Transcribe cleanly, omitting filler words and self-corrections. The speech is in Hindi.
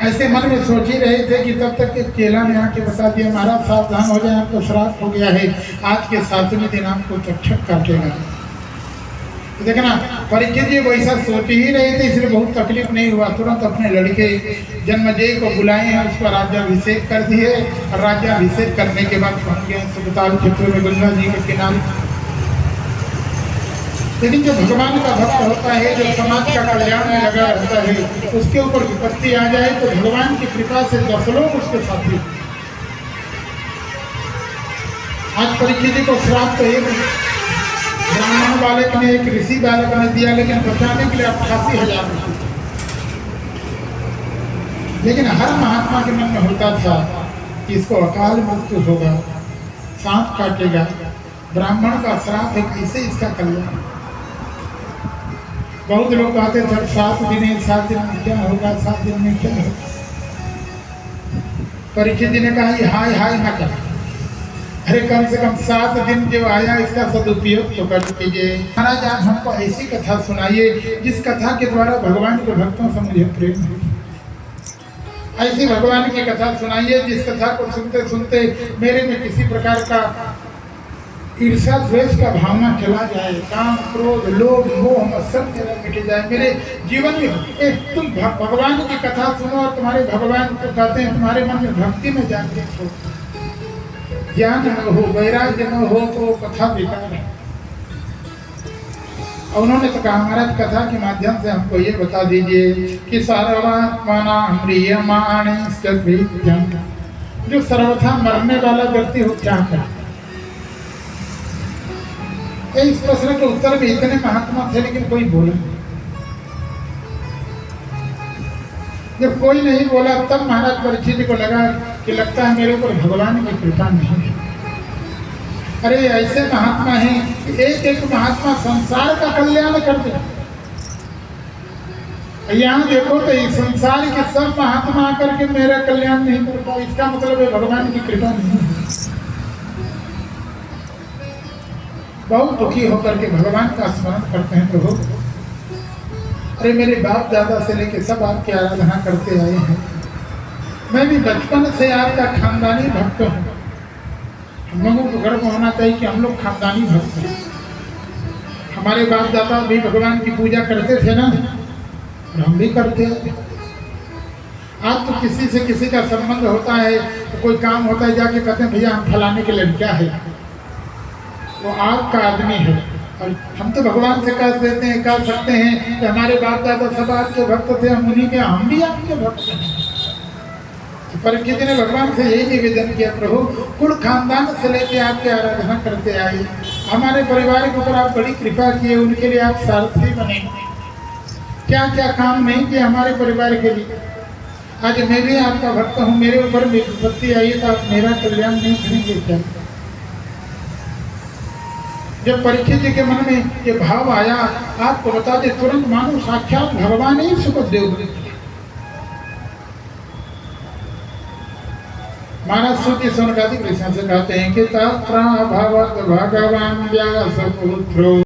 ऐसे मन में सोच ही रहे थे कि तब तक केला ने आके बता दिया, महाराज सावधान हो जाए, आपको श्राप हो गया है, आज के 7वें दिन आपको तक्षक काटेगा। तो देखना परीक्षित जी वैसा सोच ही रहे थे, इसलिए बहुत तकलीफ नहीं हुआ। तुरंत अपने लड़के जन्मेजय को बुलाए हैं, उसका राज्याभिषेक कर दिए। और राज्याभिषेक करने के बाद पहुंच गए सुखताल क्षेत्र में गंगा जी के किनारे। लेकिन जो भगवान का भक्त होता है, जो समाज का कल्याण में लगा रहता है, उसके ऊपर विपत्ति आ जाए तो भगवान की कृपा से 10 लोग उसके साथी। आज परीक्षित जी को श्राप तो एक ब्राह्मण बालक ने, एक ऋषि बालक ने दिया, लेकिन बचाने के लिए 88,000 रुपये। लेकिन हर महात्मा के मन में होता था कि इसको अकाल मृत्यु होगा, सांप काटेगा, ब्राह्मण का श्राप है, कैसे इसका कल्याण। बहुत लोग कहते थे 7 दिन है, 7 दिन में क्या होगा, 7 दिन में क्या होगा। परीक्षित जी ने कहा हाय हाय ना कर, अरे कम से कम 7 दिन जो आया इसका सदुपयोग तो कर लीजिए। महाराज आप हमको ऐसी कथा सुनाइए जिस कथा के द्वारा भगवान के भक्तों से मुझे प्रेम हो। ऐसी भगवान की कथा सुनाइए जिस कथा को सुनते सुनते मेरे में किसी प्रकार का ईर्ष्या द्वेष का भावना चला जाए, काम क्रोध लोभ मोह मत्सर मेरा मिट जाए मेरे जीवन में। तुम भगवान की कथा सुनो और तुम्हारे भगवान को कहते हैं तुम्हारे मन में भक्ति में जागृत हो, ज्ञान न हो, वैराग्य न हो तो कथा बेकार है। और उन्होंने तो कहा महाराज कथा के माध्यम से हमको ये बता दीजिए कि सर्वात्मना म्रियमाणे सद्विद्यं, जो सर्वथा मरने वाला व्यक्ति हो क्या करे। इस प्रश्न के उत्तर में इतने महात्मा थे लेकिन कोई बोला नहीं। जब कोई नहीं बोला तब महाराज परीक्षित जी को लगा कि लगता है मेरे ऊपर भगवान की कृपा नहीं है। अरे ऐसे महात्मा हैं कि एक एक महात्मा संसार का कल्याण कर दे। यहाँ देखो तो इस संसार के सब महात्मा आकर के मेरा कल्याण नहीं कर पाए, इसका मतलब है भगवान की कृपा नहीं है। बहुत दुखी होकर के भगवान का स्मरण करते हैं, प्रभु अरे मेरे बाप दादा से लेके सब आपकी आराधना करते आए हैं, मैं भी बचपन से आपका खानदानी भक्त हूँ। हम लोगों को गर्व होना चाहिए कि हम लोग खानदानी भक्त हैं। हमारे बाप दादा भी भगवान की पूजा करते थे ना, और हम भी करते हैं। आज तो किसी से किसी का संबंध होता है तो कोई काम होता है जाके कहते हैं भैया हम फलाने के लड़का है, वो आपका आदमी है। और हम तो भगवान से कह देते हैं, कह सकते हैं कि हमारे बाप दादा सब आपके भक्त थे, हम उन्हीं के, हम भी आपके भक्त हैं। तो परीक्षित जी ने भगवान से यही निवेदन किया, प्रभु कुल खानदान से लेके आपकी आराधना करते आए, हमारे परिवार के ऊपर आप बड़ी कृपा किए, उनके लिए आप सारथी बने, क्या क्या काम नहीं किए हमारे परिवार के लिए। आज मैं भी आपका भक्त हूँ, मेरे ऊपर विपत्ति आई तो आप मेरा कल्याण नहीं करेंगे क्या। जब परीक्षित जी के मन में ये भाव आया, आपको बता दे तुरंत मानो साक्षात भगवान ही सुखदेव मानस श्रुति सोनकादि कृष्ण से कहते हैं कि तत्र भगवत भगवान व्यास पुत्रो